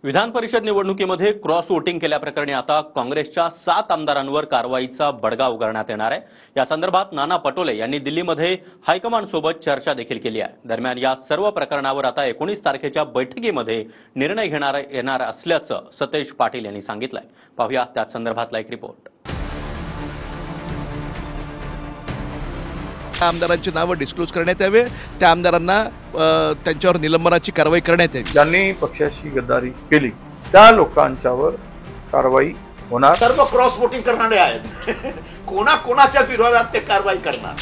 विधान परिषद निवडणुकीमध्ये cross voting केल्याप्रकरणी आता काँग्रेसच्या 7 आमदारांवर कारवाईचा बडगा उगारण्यात येणार आहे। या संदर्भात नाना पटोले यांनी दिल्लीमध्ये हायकमांड सोबत चर्चा देखील केली आहे। दरम्यान या सर्व प्रकरणावर आता 19 तारखेच्या बैठकीमध्ये निर्णय घेण्यात येणार असल्याचं सतेज पाटील यांनी सांगितलंय। पाहूया त्या संदर्भातला एक रिपोर्ट। आमदारांची नावे डिस्क्लोज करण्यात यावे, त्या आमदारांना त्यांच्यावर निलंबनाची कारवाई करण्यात यावी। ज्यांनी पक्षाशी गद्दारी केली त्या लोकांच्यावर कारवाई होणार। सर्व क्रॉस वोटिंग करणारे आहेत, कोणाच्या विरोधात ते कारवाई करणार।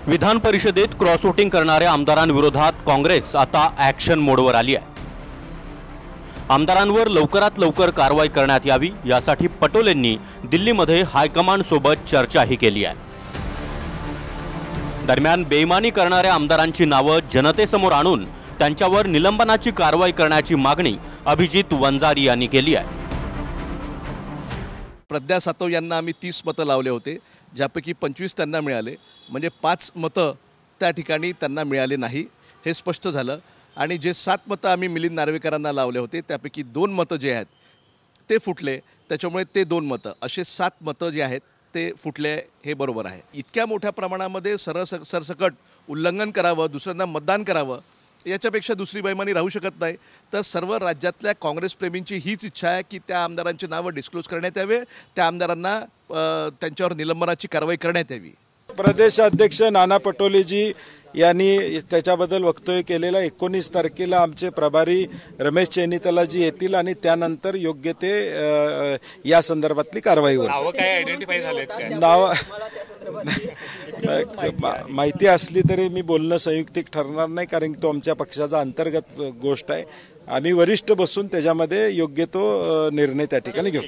विधान परिषदेत क्रॉस वोटिंग करणाऱ्या आमदारांविरोधात काँग्रेस आता ॲक्शन मोडवर आली आहे। आमदारांवर लवकरात लवकर कारवाई करण्यात यावी यासाठी पटोलेंनी दिल्लीमध्ये हायकमांड सोबत चर्चाही केली आहे। दरम्यान बेईमानी करणाऱ्या आमदारांची नावे जनतेसमोर आणून त्यांच्यावर निलंबनाची कारवाई करण्याची मागणी अभिजित वंजारी यांनी केली आहे। प्रज्ञा सातव यांना आम्ही 30 मतं लावले होते, ज्यापैकी 25 त्यांना मिळाले, म्हणजे 5 मतं त्या ठिकाणी त्यांना मिळाले नाही, हे स्पष्ट झालं। आणि जे 7 मतं आम्ही मिलिंद नार्वेकरांना लावले होते त्यापैकी 2 मतं जे आहेत ते फुटले, त्याच्यामुळे ते 2 मतं असे 7 मतं जे आहेत ते फुटले, हे बरोबर आहे। इतक्या मोठ्या प्रमाणामध्ये सरसकट उल्लंघन करावं, दुसऱ्यांना मतदान करावं, याच्यापेक्षा दुसरी बेईमानी राहू शकत नाही। तर सर्व राज्यातल्या काँग्रेसप्रेमींची हीच इच्छा आहे की त्या आमदारांची नावे डिस्क्लोज करण्यात यावे, त्या आमदारांना त्यांच्यावर निलंबनाची कारवाई करण्यात यावी। प्रदेश अध्यक्ष नाना पटोलेजी यांनी त्याच्याबद्दल वक्तव्य केलेला 19 तारखेला आमचे प्रभारी रमेश चेन्नीतलाजी येतील आणि त्यानंतर योग्य ते या संदर्भातली कारवाई होईल। नाव काय आयडेंटिफाय झालेत काय? नाव माहिती असली तरी मी बोलणं संयुक्तिक ठरणार नाही, कारण तो आमच्या पक्षाचा अंतर्गत गोष्ट आहे। आम्ही वरिष्ठ बसून त्याच्यामध्ये योग्य तो निर्णय त्या ठिकाणी घेऊ।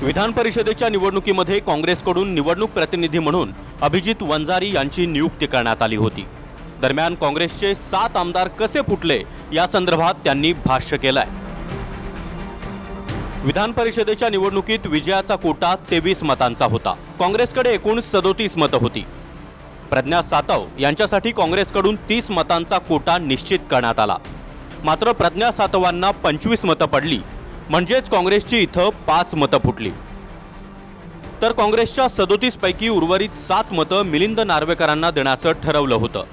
विधान परिषदेच्या निवडणुकीमध्ये काँग्रेसकडून निवडणूक प्रतिनिधी म्हणून अभिजित वंजारी यांची नियुक्ती करण्यात आली होती। दरम्यान काँग्रेसचे 7 आमदार कसे फुटले या संदर्भात त्यांनी भाष्य केलंय। विधान परिषदेच्या निवडणुकीत विजयाचा कोटा 23 मतांचा होता। काँग्रेसकडे एकूण 37 मतं होती। प्रज्ञा सातव यांच्यासाठी काँग्रेसकडून 30 मतांचा कोटा निश्चित करण्यात आला, मात्र प्रज्ञा सातवांना 25 मतं पडली, म्हणजेच काँग्रेसची इथं 5 मतं फुटली। तर काँग्रेसच्या 37 पैकी उर्वरित 7 मतं मिलिंद नार्वेकरांना देण्याचं ठरवलं होतं,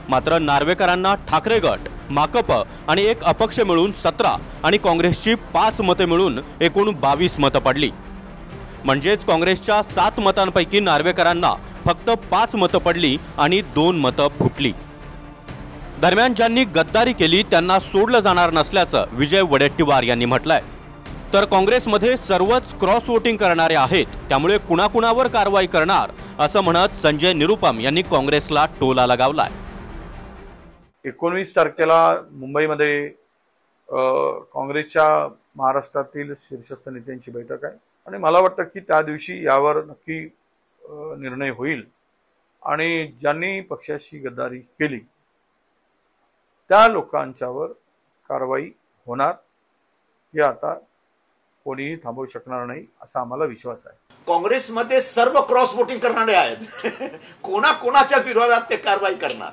मात्र नार्वेकरांना ठाकरे गट, माकप आणि एक अपक्ष मिळून 17 आणि काँग्रेसची 5 मतं मिळून एकूण 22 मतं पडली। म्हणजेच काँग्रेसच्या 7 मतांपैकी नार्वेकरांना फक्त 5 मतं पडली आणि 2 मतं फुटली। दरम्यान ज्यांनी गद्दारी केली त्यांना सोडलं जाणार नसल्याचं विजय वडेट्टीवार यांनी म्हटलंय। तर काँग्रेसमध्ये सर्वच क्रॉस वोटिंग करणारे आहेत, त्यामुळे कुणाकुणावर कारवाई करणार असं म्हणत संजय निरुपम यांनी काँग्रेसला टोला लगावलाय। 19 तारखेला मुंबईमध्ये काँग्रेसच्या महाराष्ट्रातील शीर्षस्थ नेत्यांची बैठक आहे आणि मला वाटतं की त्या दिवशी यावर नक्की निर्णय होईल आणि ज्यांनी पक्षाशी गद्दारी केली त्या लोकांच्यावर कारवाई होणार, हे आता कोणीही थांबवू शकणार नाही असा आम्हाला विश्वास आहे। काँग्रेसमध्ये सर्व क्रॉस वोटिंग करणारे आहेत, कोणाच्या विरोधात ते कारवाई करणार।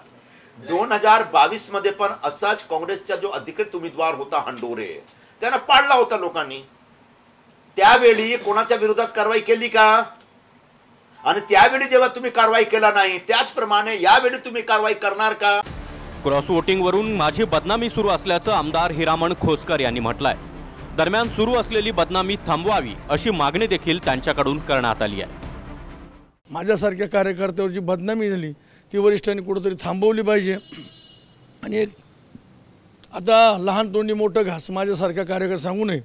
2022 मध्ये पण असाच काँग्रेसचा जो अधिकृत उमेदवार होता हंडोरे, त्यांना पाडला होता लोकांनी। त्यावेळी कोणाच्या विरोधात कारवाई केली का? आणि त्यावेळी जेव्हा तुम्ही कारवाई केला नाही, त्याचप्रमाणे यावेळी तुम्ही कारवाई करणार का? क्रॉस वोटिंगवरून माझी बदनामी सुरू असल्याचं आमदार हिरामण खोसकर यांनी म्हटलंय। दरम्यान सुरू असलेली बदनामी थांबवावी अशी मागणी देखील त्यांच्याकडून करण्यात आली आहे। माझ्यासारख्या कार्यकर्त्यावर जी बदनामी झाली ती वरिष्ठांनी कुठेतरी थांबवली पाहिजे। आणि एक आता लहान तोंडी मोठं घास माझ्यासारख्या कार्यकर्ते सांगू नये,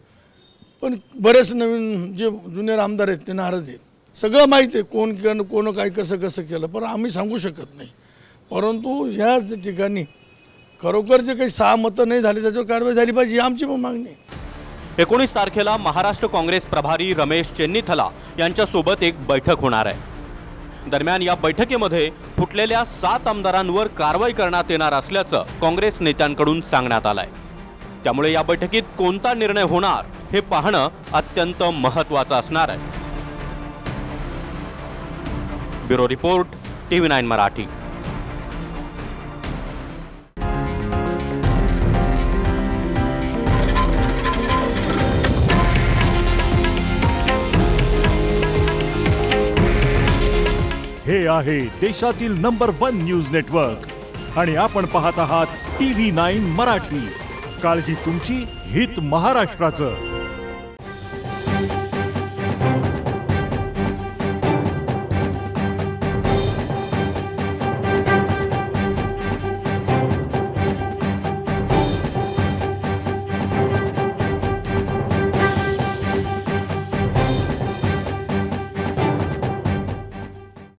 पण बरेच नवीन जे ज्युनियर आमदार आहेत ते नाराज आहेत। सगळं माहिती आहे कोण काय कसं केलं, पण आम्ही सांगू शकत नाही। परंतु ह्याच ठिकाणी खरोखर जे काही 6 मतं नाही झाली त्याच्यावर कारवाई झाली पाहिजे, ही आमची मागणी आहे। 19 तारखेला महाराष्ट्र काँग्रेस प्रभारी रमेश चेन्नीथला यांच्यासोबत एक बैठक होणार आहे। दरम्यान या बैठकीमध्ये फुटलेल्या 7 आमदारांवर कारवाई करण्यात येणार असल्याचं काँग्रेस नेत्यांकडून सांगण्यात आलंय। त्यामुळे या बैठकीत कोणता निर्णय होणार हे पाहणं अत्यंत महत्त्वाचं असणार आहे। Bureau report, TV9 Marathi. आहे देशातील नंबर 1 न्यूज नेटवर्क आणि आपण पाहत आहात TV9 मराठी. काळजी तुमची, हित महाराष्ट्राचं.